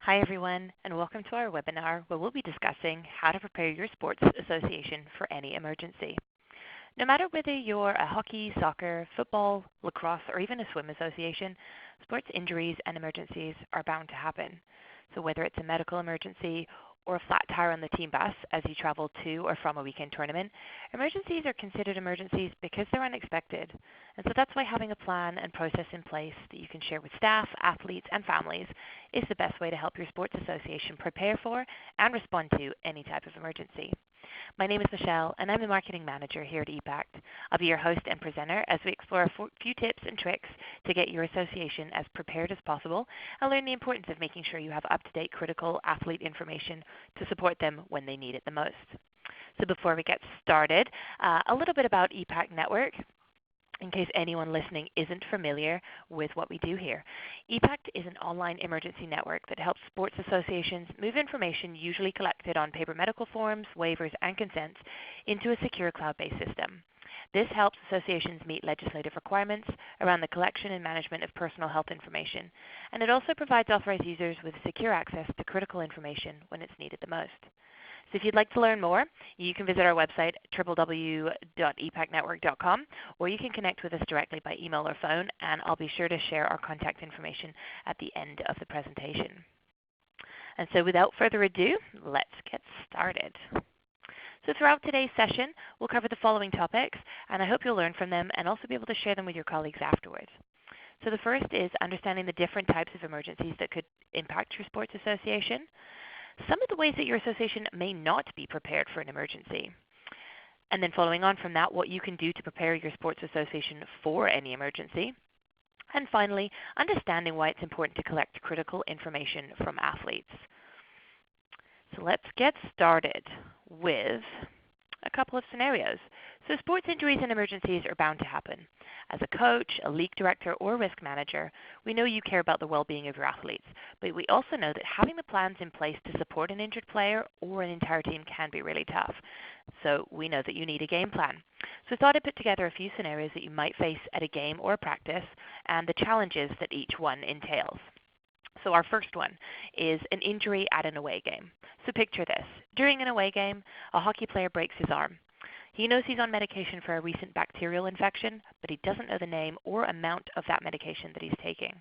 Hi everyone, and welcome to our webinar where we'll be discussing how to prepare your sports association for any emergency. No matter whether you're a hockey, soccer, football, lacrosse, or even a swim association, sports injuries and emergencies are bound to happen. So whether it's a medical emergency or a flat tire on the team bus as you travel to or from a weekend tournament, emergencies are considered emergencies because they're unexpected. And so that's why having a plan and process in place that you can share with staff, athletes, and families is the best way to help your sports association prepare for and respond to any type of emergency. My name is Michelle, and I'm the Marketing Manager here at ePACT. I'll be your host and presenter as we explore a few tips and tricks to get your association as prepared as possible and learn the importance of making sure you have up-to-date critical athlete information to support them when they need it the most. So before we get started, a little bit about ePACT Network, in case anyone listening isn't familiar with what we do here. ePACT is an online emergency network that helps sports associations move information usually collected on paper medical forms, waivers, and consents into a secure cloud-based system. This helps associations meet legislative requirements around the collection and management of personal health information, and it also provides authorized users with secure access to critical information when it's needed the most. So if you'd like to learn more, you can visit our website, www.epactnetwork.com, or you can connect with us directly by email or phone, and I'll be sure to share our contact information at the end of the presentation. And so without further ado, let's get started. So throughout today's session, we'll cover the following topics, and I hope you'll learn from them and also be able to share them with your colleagues afterwards. So the first is understanding the different types of emergencies that could impact your sports association. Some of the ways that your association may not be prepared for an emergency. And then following on from that, what you can do to prepare your sports association for any emergency. And finally, understanding why it's important to collect critical information from athletes. So let's get started with a couple of scenarios. So sports injuries and emergencies are bound to happen. As a coach, a league director, or risk manager, we know you care about the well-being of your athletes, but we also know that having the plans in place to support an injured player or an entire team can be really tough. So we know that you need a game plan. So I thought I'd put together a few scenarios that you might face at a game or a practice and the challenges that each one entails. So our first one is an injury at an away game. So picture this. During an away game, a hockey player breaks his arm. He knows he's on medication for a recent bacterial infection, but he doesn't know the name or amount of that medication that he's taking.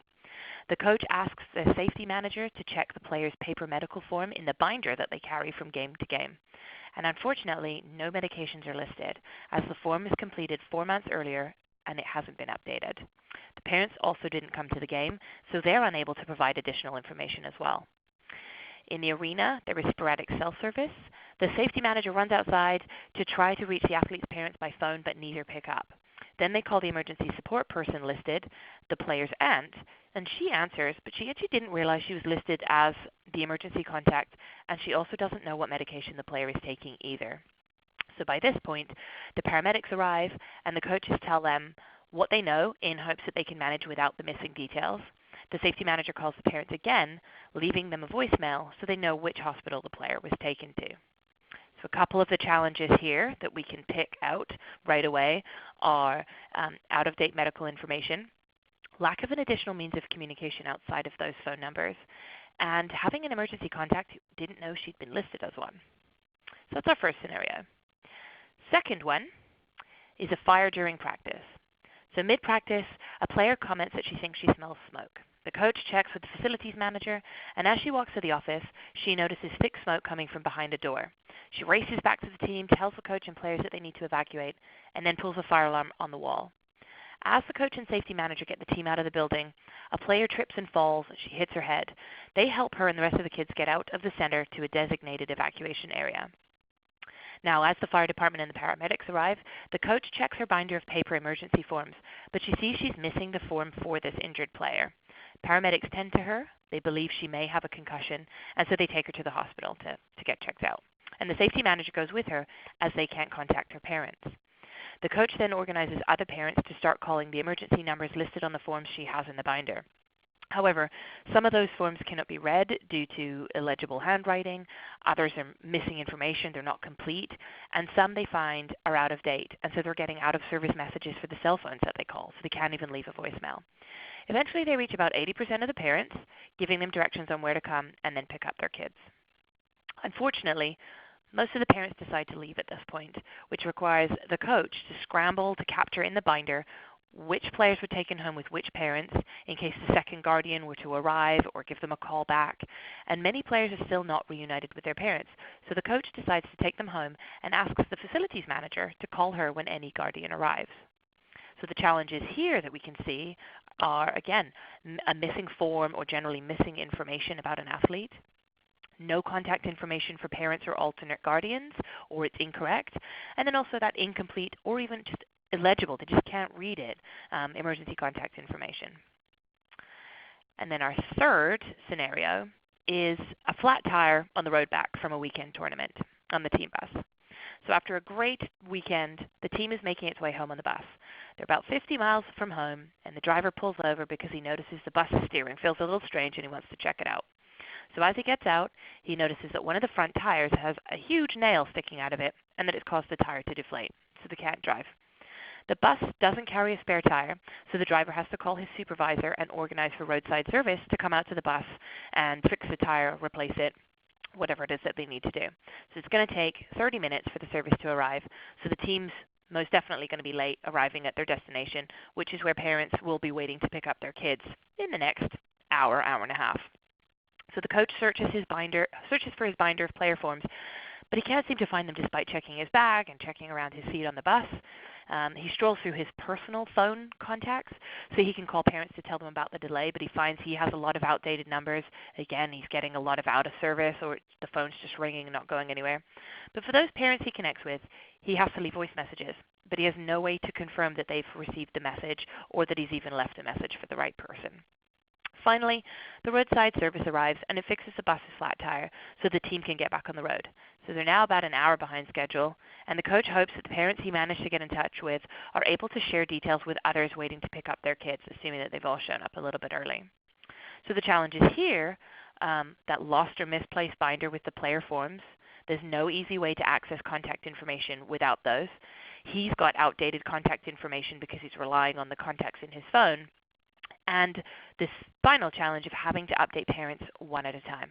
The coach asks the safety manager to check the player's paper medical form in the binder that they carry from game to game. And unfortunately, no medications are listed, as the form was completed 4 months earlier and it hasn't been updated. The parents also didn't come to the game, so they're unable to provide additional information as well. In the arena, there is sporadic cell service. The safety manager runs outside to try to reach the athlete's parents by phone, but neither pick up. Then they call the emergency support person listed, the player's aunt, and she answers, but she actually didn't realize she was listed as the emergency contact, and she also doesn't know what medication the player is taking either. So by this point, the paramedics arrive, and the coaches tell them what they know in hopes that they can manage without the missing details. The safety manager calls the parents again, leaving them a voicemail so they know which hospital the player was taken to. So a couple of the challenges here that we can pick out right away are out-of-date medical information, lack of an additional means of communication outside of those phone numbers, and having an emergency contact who didn't know she'd been listed as one. So that's our first scenario. Second one is a fire during practice. So mid-practice, a player comments that she thinks she smells smoke. The coach checks with the facilities manager, and as she walks to the office, she notices thick smoke coming from behind a door. She races back to the team, tells the coach and players that they need to evacuate, and then pulls a fire alarm on the wall. As the coach and safety manager get the team out of the building, a player trips and falls, and she hits her head. They help her and the rest of the kids get out of the center to a designated evacuation area. Now, as the fire department and the paramedics arrive, the coach checks her binder of paper emergency forms, but she sees she's missing the form for this injured player. Paramedics tend to her. They believe she may have a concussion, and so they take her to the hospital to get checked out. And the safety manager goes with her as they can't contact her parents. The coach then organizes other parents to start calling the emergency numbers listed on the forms she has in the binder. However, some of those forms cannot be read due to illegible handwriting, others are missing information, they're not complete, and some they find are out of date, and so they're getting out of service messages for the cell phones that they call, so they can't even leave a voicemail. Eventually they reach about 80% of the parents, giving them directions on where to come and then pick up their kids. Unfortunately, most of the parents decide to leave at this point, which requires the coach to scramble to capture in the binder which players were taken home with which parents in case the second guardian were to arrive or give them a call back. And many players are still not reunited with their parents, so the coach decides to take them home and asks the facilities manager to call her when any guardian arrives. So the challenges here that we can see are, again, a missing form or generally missing information about an athlete, no contact information for parents or alternate guardians, or it's incorrect, and then also that incomplete or even just illegible, they just can't read it, emergency contact information. And then our third scenario is a flat tire on the road back from a weekend tournament on the team bus. So after a great weekend, the team is making its way home on the bus. They're about 50 miles from home, and the driver pulls over because he notices the bus's steering feels a little strange and he wants to check it out. So as he gets out, he notices that one of the front tires has a huge nail sticking out of it and that it's caused the tire to deflate, so they can't drive. The bus doesn't carry a spare tire, so the driver has to call his supervisor and organize for roadside service to come out to the bus and fix the tire, replace it, whatever it is that they need to do. So it's going to take 30 minutes for the service to arrive, so the team's most definitely going to be late arriving at their destination, which is where parents will be waiting to pick up their kids in the next hour, hour and a half. So the coach searches for his binder of player forms, but he can't seem to find them despite checking his bag and checking around his seat on the bus. He strolls through his personal phone contacts so he can call parents to tell them about the delay, but he finds he has a lot of outdated numbers. Again, he's getting a lot of out of service, or the phone's just ringing and not going anywhere. But for those parents he connects with, he has to leave voice messages, but he has no way to confirm that they've received the message or that he's even left a message for the right person. Finally, the roadside service arrives and it fixes the bus's flat tire so the team can get back on the road. So they're now about an hour behind schedule, and the coach hopes that the parents he managed to get in touch with are able to share details with others waiting to pick up their kids, assuming that they've all shown up a little bit early. So the challenges here, that lost or misplaced binder with the player forms. There's no easy way to access contact information without those. He's got outdated contact information because he's relying on the contacts in his phone. And this final challenge of having to update parents one at a time.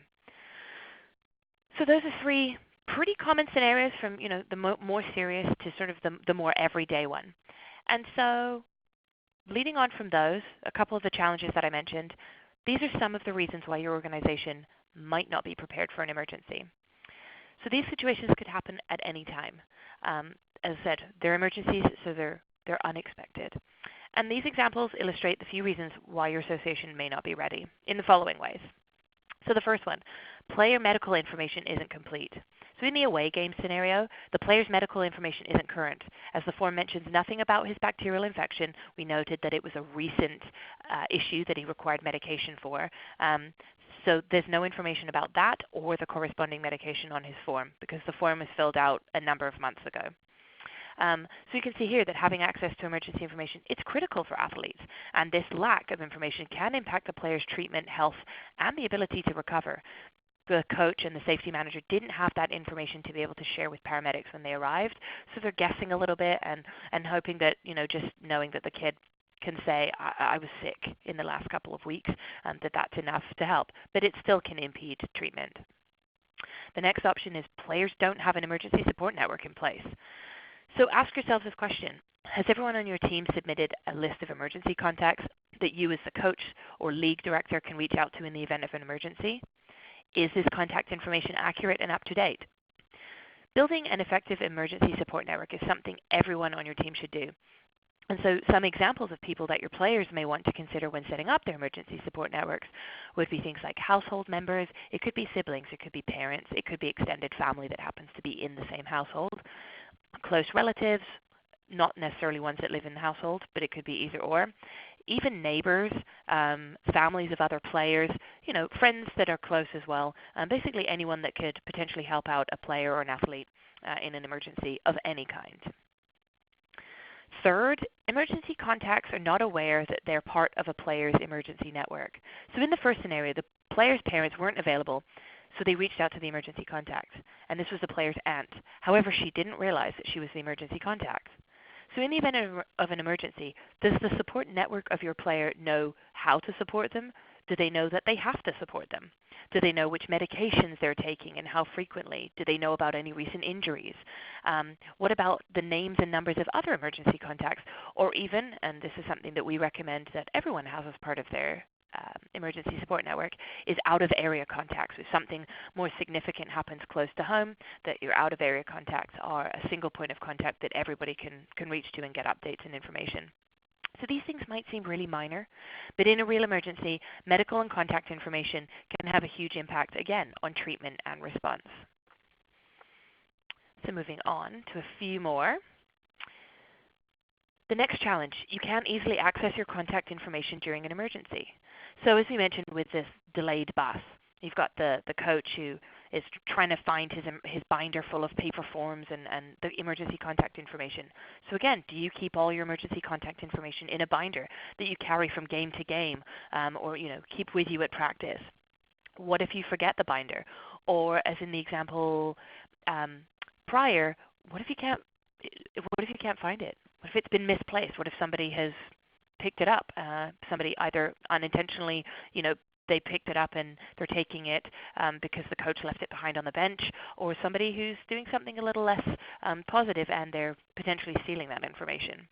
So those are three pretty common scenarios from the more serious to sort of the more everyday one. And so leading on from those, a couple of the challenges that I mentioned, these are some of the reasons why your organization might not be prepared for an emergency. So these situations could happen at any time. As I said, they're emergencies, so they're unexpected. And these examples illustrate the few reasons why your association may not be ready in the following ways. So the first one, player medical information isn't complete. So in the away game scenario, the player's medical information isn't current. As the form mentions nothing about his bacterial infection, we noted that it was a recent issue that he required medication for. So there's no information about that or the corresponding medication on his form because the form was filled out a number of months ago. So you can see here that having access to emergency information, it's critical for athletes, and this lack of information can impact the player's treatment, health, and the ability to recover. The coach and the safety manager didn't have that information to be able to share with paramedics when they arrived, so they're guessing a little bit and hoping that, just knowing that the kid can say, I was sick in the last couple of weeks, that's enough to help, but it still can impede treatment. The next option is players don't have an emergency support network in place. So ask yourselves this question. Has everyone on your team submitted a list of emergency contacts that you as the coach or league director can reach out to in the event of an emergency? Is this contact information accurate and up to date? Building an effective emergency support network is something everyone on your team should do. And so some examples of people that your players may want to consider when setting up their emergency support networks would be things like household members, it could be siblings, it could be parents, it could be extended family that happens to be in the same household, close relatives, not necessarily ones that live in the household, but it could be either or, even neighbors, families of other players, friends that are close as well, basically anyone that could potentially help out a player or an athlete in an emergency of any kind. Third, emergency contacts are not aware that they're part of a player's emergency network. So in the first scenario, the player's parents weren't available, so they reached out to the emergency contact. And this was the player's aunt. However, she didn't realize that she was the emergency contact. So in the event of an emergency, does the support network of your player know how to support them? Do they know that they have to support them? Do they know which medications they're taking and how frequently? Do they know about any recent injuries? What about the names and numbers of other emergency contacts? Or even, and this is something that we recommend that everyone has as part of their emergency support network, is out-of-area contacts. If something more significant happens close to home, that your out-of-area contacts are a single point of contact that everybody can reach to and get updates and information. So these things might seem really minor, but in a real emergency, medical and contact information can have a huge impact, again, on treatment and response. So moving on to a few more. The next challenge, you can't easily access your contact information during an emergency. So as we mentioned with this delayed bus, you've got the coach who is trying to find his binder full of paper forms and the emergency contact information. So again, do you keep all your emergency contact information in a binder that you carry from game to game, or keep with you at practice? What if you forget the binder? Or as in the example prior, what if you can't find it? What if it's been misplaced? What if somebody has picked it up? Somebody either unintentionally, they picked it up and they're taking it because the coach left it behind on the bench, or somebody who's doing something a little less positive and they're potentially stealing that information.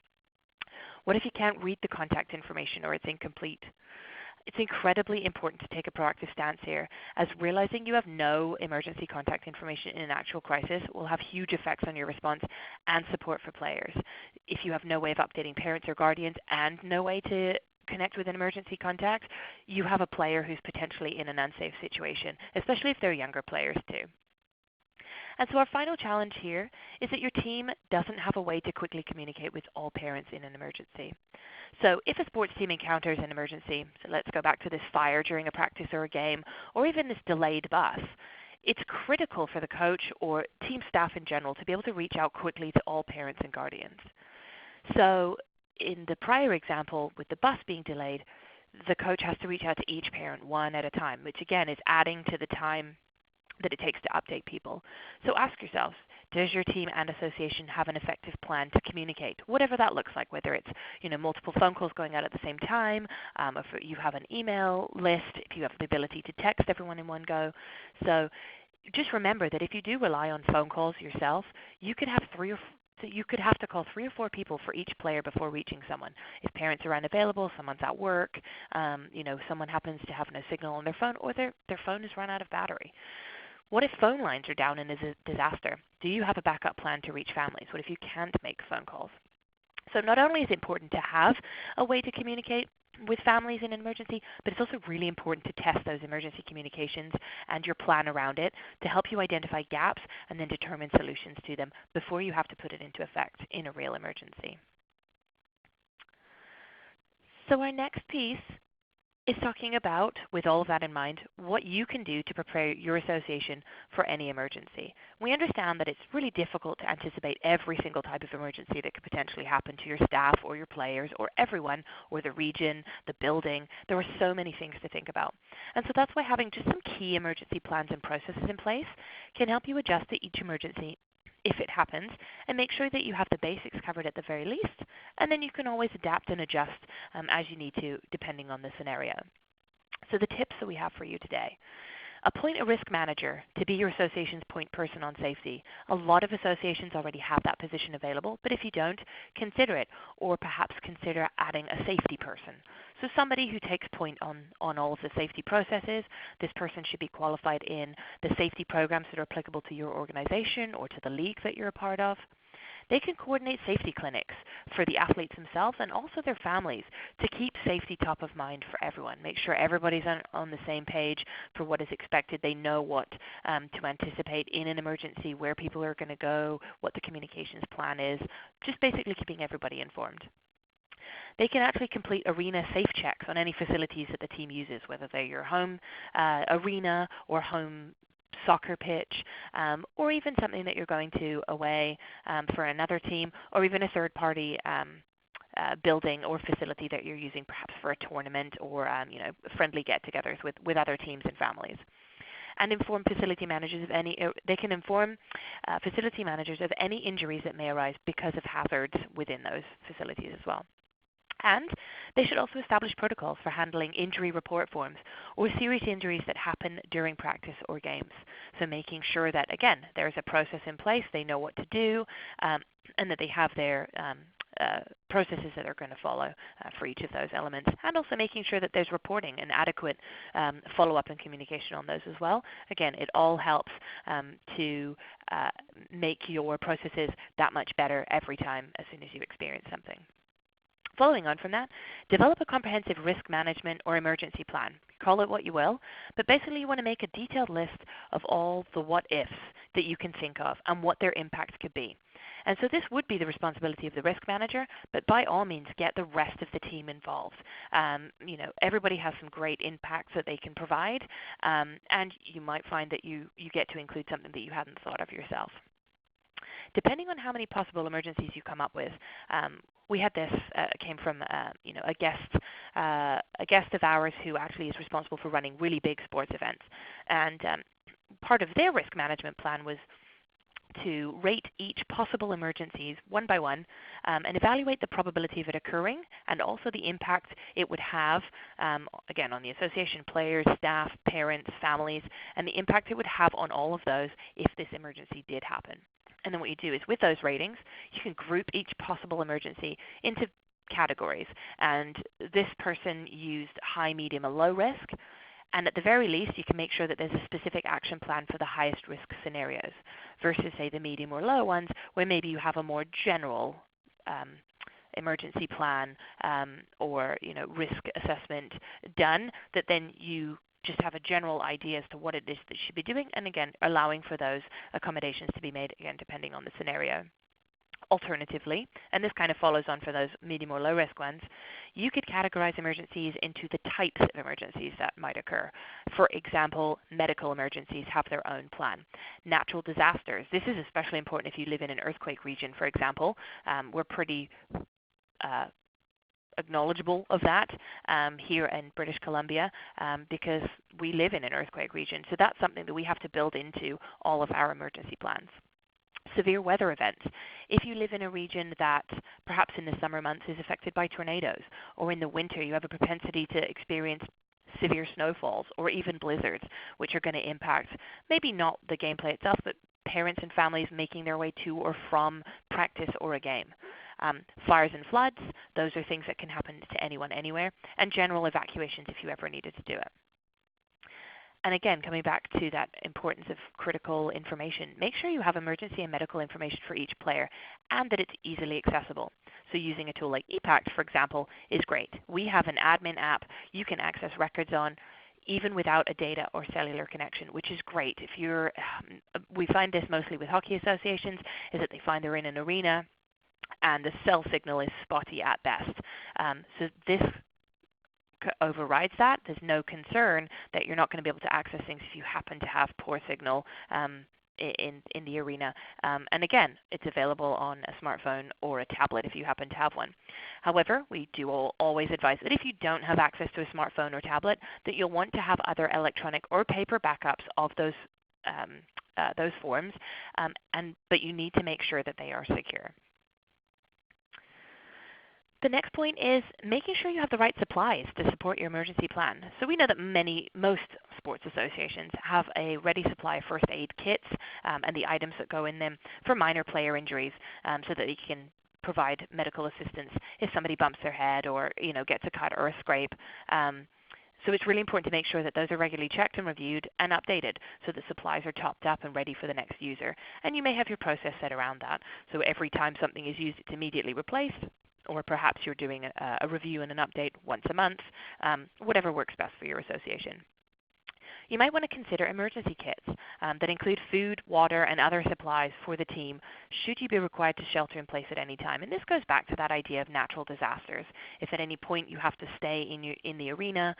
What if you can't read the contact information or it's incomplete? It's incredibly important to take a proactive stance here, as realizing you have no emergency contact information in an actual crisis will have huge effects on your response and support for players. If you have no way of updating parents or guardians and no way to connect with an emergency contact, you have a player who's potentially in an unsafe situation, especially if they're younger players too. And so our final challenge here is that your team doesn't have a way to quickly communicate with all parents in an emergency. So if a sports team encounters an emergency, so let's go back to this fire during a practice or a game, or even this delayed bus, it's critical for the coach or team staff in general to be able to reach out quickly to all parents and guardians. So in the prior example with the bus being delayed, the coach has to reach out to each parent one at a time, which again is adding to the time that it takes to update people. So ask yourselves, does your team and association have an effective plan to communicate, whatever that looks like, whether it's multiple phone calls going out at the same time, if you have an email list, if you have the ability to text everyone in one go. So just remember that if you do rely on phone calls yourself, you could have to call 3 or 4 people for each player before reaching someone. If parents are unavailable, someone's at work, someone happens to have no signal on their phone, or their phone has run out of battery. What if phone lines are down in a disaster? Do you have a backup plan to reach families? What if you can't make phone calls? So not only is it important to have a way to communicate with families in an emergency, but it's also really important to test those emergency communications and your plan around it to help you identify gaps and then determine solutions to them before you have to put it into effect in a real emergency. So our next piece is talking about, with all of that in mind, what you can do to prepare your association for any emergency. We understand that it's really difficult to anticipate every single type of emergency that could potentially happen to your staff or your players or everyone or the region, the building. There are so many things to think about. And so that's why having just some key emergency plans and processes in place can help you adjust to each emergency if it happens, and make sure that you have the basics covered at the very least, and then you can always adapt and adjust as you need to, depending on the scenario. So the tips that we have for you today. Appoint a risk manager to be your association's point person on safety. A lot of associations already have that position available, but if you don't, consider it, or perhaps consider adding a safety person. So somebody who takes point on all of the safety processes. This person should be qualified in the safety programs that are applicable to your organization or to the league that you're a part of. They can coordinate safety clinics for the athletes themselves and also their families to keep safety top of mind for everyone. Make sure everybody's on the same page for what is expected. They know what to anticipate in an emergency, where people are going to go, what the communications plan is, just basically keeping everybody informed. They can actually complete arena safe checks on any facilities that the team uses, whether they're your home arena or home soccer pitch, or even something that you're going to away for another team, or even a third-party building or facility that you're using perhaps for a tournament or friendly get-togethers with other teams and families. and inform facility managers of any. They can inform facility managers of any injuries that may arise because of hazards within those facilities as well. And they should also establish protocols for handling injury report forms or serious injuries that happen during practice or games. So making sure that, again, there's a process in place, they know what to do, and that they have their processes that are going to follow for each of those elements, and also making sure that there's reporting and adequate follow-up and communication on those as well. Again, it all helps to make your processes that much better every time as soon as you experience something. Following on from that, develop a comprehensive risk management or emergency plan. Call it what you will, but basically you want to make a detailed list of all the what-ifs that you can think of and what their impacts could be. And so this would be the responsibility of the risk manager, but by all means get the rest of the team involved. Everybody has some great impacts that they can provide, and you might find that you get to include something that you hadn't thought of yourself. Depending on how many possible emergencies you come up with, we had this came from a guest of ours who actually is responsible for running really big sports events, and part of their risk management plan was to rate each possible emergencies one by one and evaluate the probability of it occurring and also the impact it would have, again, on the association, players, staff, parents, families, and the impact it would have on all of those if this emergency did happen. And then what you do is with those ratings, you can group each possible emergency into categories. And this person used high, medium, and low risk. And at the very least, you can make sure that there's a specific action plan for the highest risk scenarios versus, say, the medium or low ones where maybe you have a more general emergency plan or risk assessment done that then you just have a general idea as to what it is that you should be doing, and again, allowing for those accommodations to be made, again, depending on the scenario. Alternatively, and this kind of follows on for those medium or low risk ones, you could categorize emergencies into the types of emergencies that might occur. For example, medical emergencies have their own plan. Natural disasters, this is especially important if you live in an earthquake region, for example. We're pretty acknowledgeable of that here in British Columbia because we live in an earthquake region. So that's something that we have to build into all of our emergency plans. Severe weather events. If you live in a region that perhaps in the summer months is affected by tornadoes, or in the winter you have a propensity to experience severe snowfalls or even blizzards, which are going to impact maybe not the gameplay itself, but parents and families making their way to or from practice or a game. Fires and floods, those are things that can happen to anyone, anywhere, and general evacuations if you ever needed to do it. And again, coming back to that importance of critical information, make sure you have emergency and medical information for each player and that it's easily accessible. So using a tool like ePACT, for example, is great. We have an admin app you can access records on even without a data or cellular connection, which is great. If you're, we find this mostly with hockey associations, is that they find they're in an arena and the cell signal is spotty at best. So this overrides that. There's no concern that you're not going to be able to access things if you happen to have poor signal in the arena. And again, it's available on a smartphone or a tablet if you happen to have one. However, we do always advise that if you don't have access to a smartphone or tablet, that you'll want to have other electronic or paper backups of those forms, but you need to make sure that they are secure. The next point is making sure you have the right supplies to support your emergency plan. So we know that most sports associations have a ready supply of first aid kits and the items that go in them for minor player injuries so that you can provide medical assistance if somebody bumps their head or gets a cut or a scrape. So it's really important to make sure that those are regularly checked and reviewed and updated so that supplies are topped up and ready for the next user. And you may have your process set around that. So every time something is used, it's immediately replaced, or perhaps you're doing a review and an update once a month, whatever works best for your association. You might want to consider emergency kits that include food, water, and other supplies for the team should you be required to shelter in place at any time. And this goes back to that idea of natural disasters. If at any point you have to stay in the arena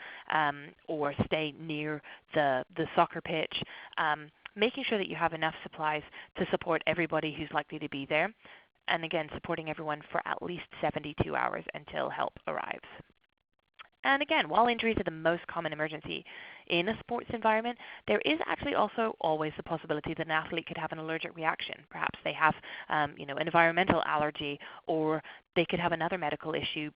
or stay near the soccer pitch, making sure that you have enough supplies to support everybody who's likely to be there. And again, supporting everyone for at least 72 hours until help arrives. And again, while injuries are the most common emergency in a sports environment, there is actually also always the possibility that an athlete could have an allergic reaction. Perhaps they have an environmental allergy, or they could have another medical issue.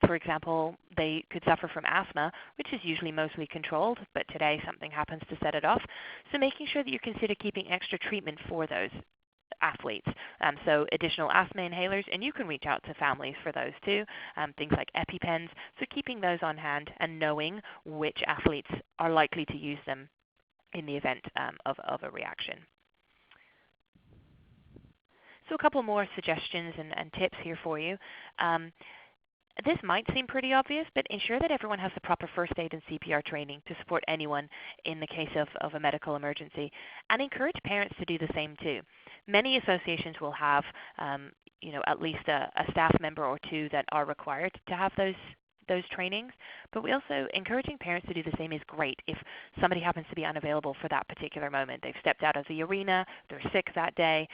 For example, they could suffer from asthma, which is usually mostly controlled, but today something happens to set it off. So making sure that you consider keeping extra treatment for those athletes. So additional asthma inhalers, and you can reach out to families for those too, things like EpiPens. So keeping those on hand and knowing which athletes are likely to use them in the event of a reaction. So a couple more suggestions and tips here for you. This might seem pretty obvious, but ensure that everyone has the proper first aid and CPR training to support anyone in the case of a medical emergency, and encourage parents to do the same too. Many associations will have at least a staff member or two that are required to have those trainings, but we also encouraging parents to do the same is great if somebody happens to be unavailable for that particular moment. They've stepped out of the arena, they're sick that day.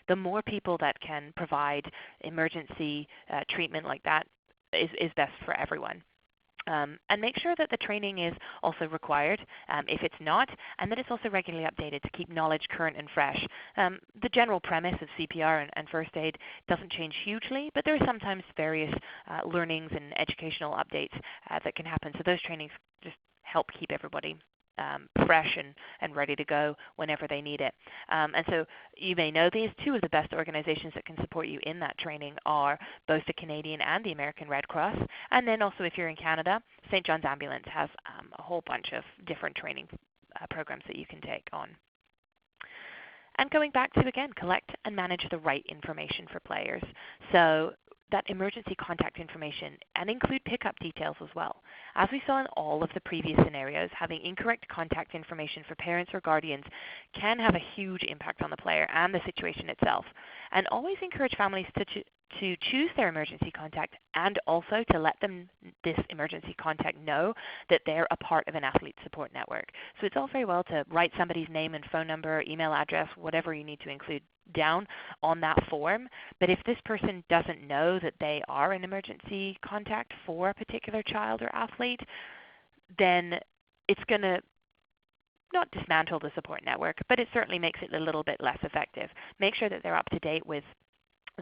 The more people that can provide emergency treatment like that is best for everyone. And make sure that the training is also required if it's not, and that it's also regularly updated to keep knowledge current and fresh. The general premise of CPR and first aid doesn't change hugely, but there are sometimes various learnings and educational updates that can happen. So those trainings just help keep everybody fresh and ready to go whenever they need it. And so you may know these. Two of the best organizations that can support you in that training are both the Canadian and the American Red Cross. And then also if you're in Canada, St. John's Ambulance has a whole bunch of different training programs that you can take on. And going back to, again, collect and manage the right information for players. So that emergency contact information, and include pickup details as well. As we saw in all of the previous scenarios, having incorrect contact information for parents or guardians can have a huge impact on the player and the situation itself. And always encourage families to choose their emergency contact, and also to let this emergency contact know that they're a part of an athlete support network. So it's all very well to write somebody's name and phone number, email address, whatever you need to include down on that form, but if this person doesn't know that they are an emergency contact for a particular child or athlete, then it's going to not dismantle the support network, but it certainly makes it a little bit less effective. Make sure that they're up to date with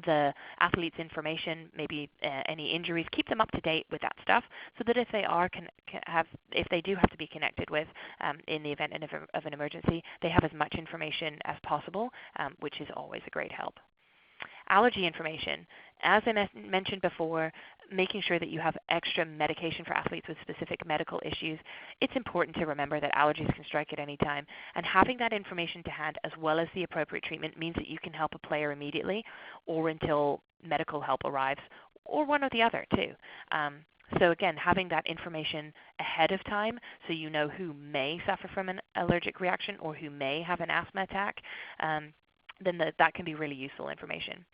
the athlete's information, maybe any injuries. Keep them up to date with that stuff, so that if they are if they do have to be connected with in the event of an emergency, they have as much information as possible, which is always a great help. Allergy information. As I mentioned before, making sure that you have extra medication for athletes with specific medical issues. It's important to remember that allergies can strike at any time, and having that information to hand as well as the appropriate treatment means that you can help a player immediately or until medical help arrives, or one or the other too. So again, having that information ahead of time so you know who may suffer from an allergic reaction or who may have an asthma attack, then that can be really useful information.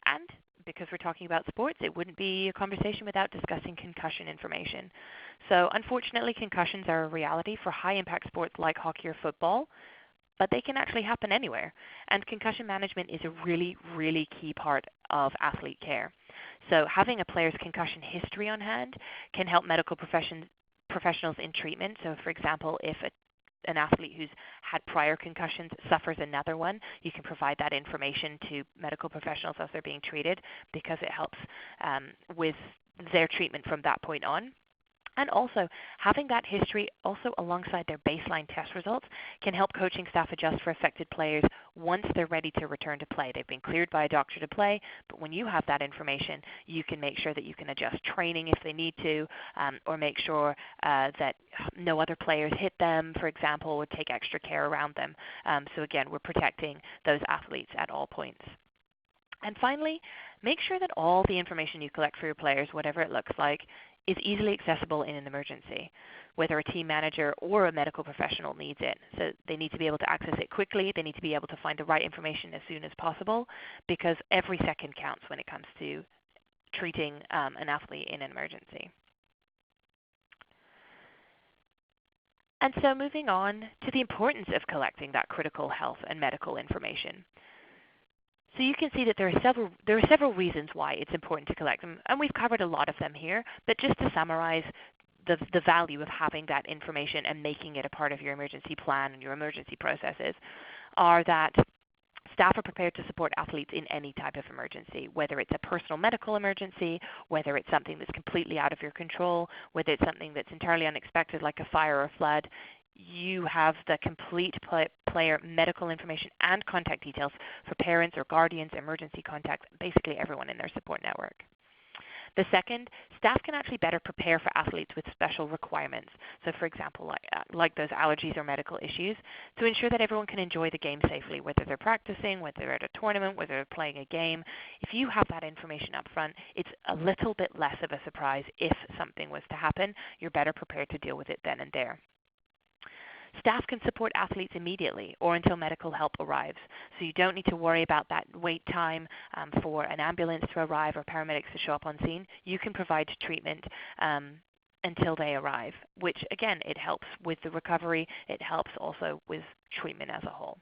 And because we're talking about sports, it wouldn't be a conversation without discussing concussion information. So unfortunately, concussions are a reality for high-impact sports like hockey or football, but they can actually happen anywhere. And concussion management is a really, really key part of athlete care. So having a player's concussion history on hand can help medical professionals in treatment. So for example, if an athlete who's had prior concussions suffers another one, you can provide that information to medical professionals as they're being treated, because it helps with their treatment from that point on. And also, having that history also alongside their baseline test results can help coaching staff adjust for affected players once they're ready to return to play. They've been cleared by a doctor to play, but when you have that information, you can make sure that you can adjust training if they need to, or make sure that no other players hit them, for example, or take extra care around them. So again, we're protecting those athletes at all points. And finally, make sure that all the information you collect for your players, whatever it looks like, is easily accessible in an emergency, whether a team manager or a medical professional needs it. So they need to be able to access it quickly. They need to be able to find the right information as soon as possible, because every second counts when it comes to treating an athlete in an emergency. And so moving on to the importance of collecting that critical health and medical information. So you can see that there are several reasons why it's important to collect them, and we've covered a lot of them here, but just to summarize, the value of having that information and making it a part of your emergency plan and your emergency processes are that staff are prepared to support athletes in any type of emergency, whether it's a personal medical emergency, whether it's something that's completely out of your control, whether it's something that's entirely unexpected like a fire or a flood. You have the complete player medical information and contact details for parents or guardians, emergency contacts, basically everyone in their support network. The second, staff can actually better prepare for athletes with special requirements. So for example, like those allergies or medical issues, to ensure that everyone can enjoy the game safely, whether they're practicing, whether they're at a tournament, whether they're playing a game. If you have that information up front, it's a little bit less of a surprise if something was to happen. You're better prepared to deal with it then and there. Staff can support athletes immediately or until medical help arrives. So you don't need to worry about that wait time for an ambulance to arrive or paramedics to show up on scene. You can provide treatment until they arrive, which again, it helps with the recovery. It helps also with treatment as a whole.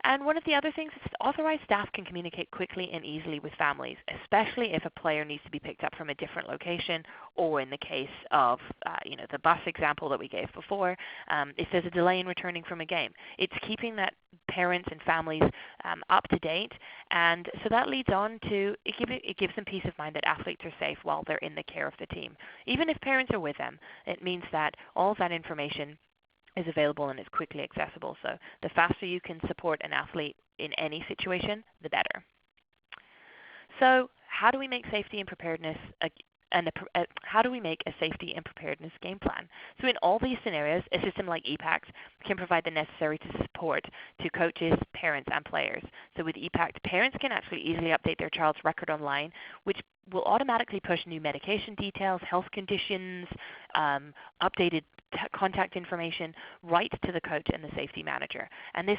And one of the other things is authorized staff can communicate quickly and easily with families, especially if a player needs to be picked up from a different location, or in the case of the bus example that we gave before, if there's a delay in returning from a game. It's keeping that parents and families up to date, and so that leads on to, it gives them peace of mind that athletes are safe while they're in the care of the team. Even if parents are with them, it means that all of that information is available and is quickly accessible. So the faster you can support an athlete in any situation, the better. So how do we make safety and preparedness how do we make a safety and preparedness game plan? So in all these scenarios, a system like ePACT can provide the necessary support to coaches, parents, and players. So with ePACT, parents can actually easily update their child's record online, which will automatically push new medication details, health conditions, updated contact information right to the coach and the safety manager. And this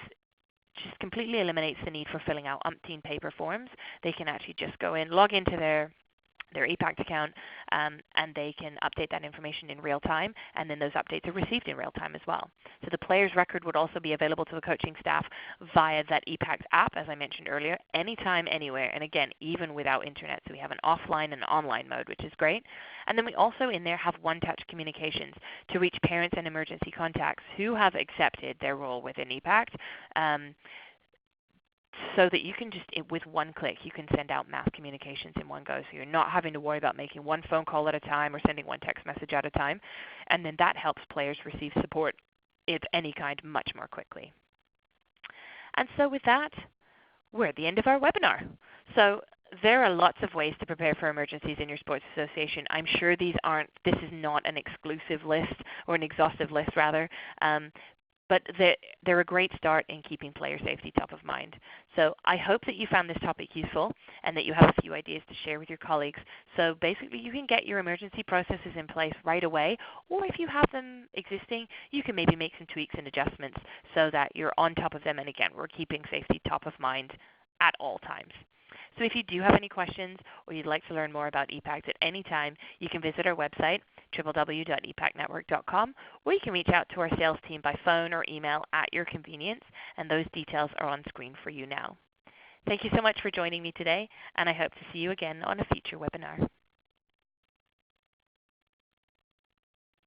just completely eliminates the need for filling out umpteen paper forms. They can actually just go in, log into their ePACT account, and they can update that information in real time, and then those updates are received in real time as well. So the player's record would also be available to the coaching staff via that ePACT app, as I mentioned earlier, anytime, anywhere, and again, even without internet. So we have an offline and online mode, which is great. And then we also in there have Onetouch Communications to reach parents and emergency contacts who have accepted their role within ePACT, so that you can just, with one click, you can send out mass communications in one go. So you're not having to worry about making one phone call at a time or sending one text message at a time. And then that helps players receive support of any kind much more quickly. And so with that, we're at the end of our webinar. So there are lots of ways to prepare for emergencies in your sports association. I'm sure this is not an exclusive list, or an exhaustive list rather. But they're a great start in keeping player safety top of mind. So I hope that you found this topic useful and that you have a few ideas to share with your colleagues. So basically you can get your emergency processes in place right away, or if you have them existing, you can maybe make some tweaks and adjustments so that you're on top of them. And again, we're keeping safety top of mind at all times. So if you do have any questions or you'd like to learn more about ePACT at any time, you can visit our website, www.epactnetwork.com, or you can reach out to our sales team by phone or email at your convenience, and those details are on screen for you now. Thank you so much for joining me today, and I hope to see you again on a future webinar.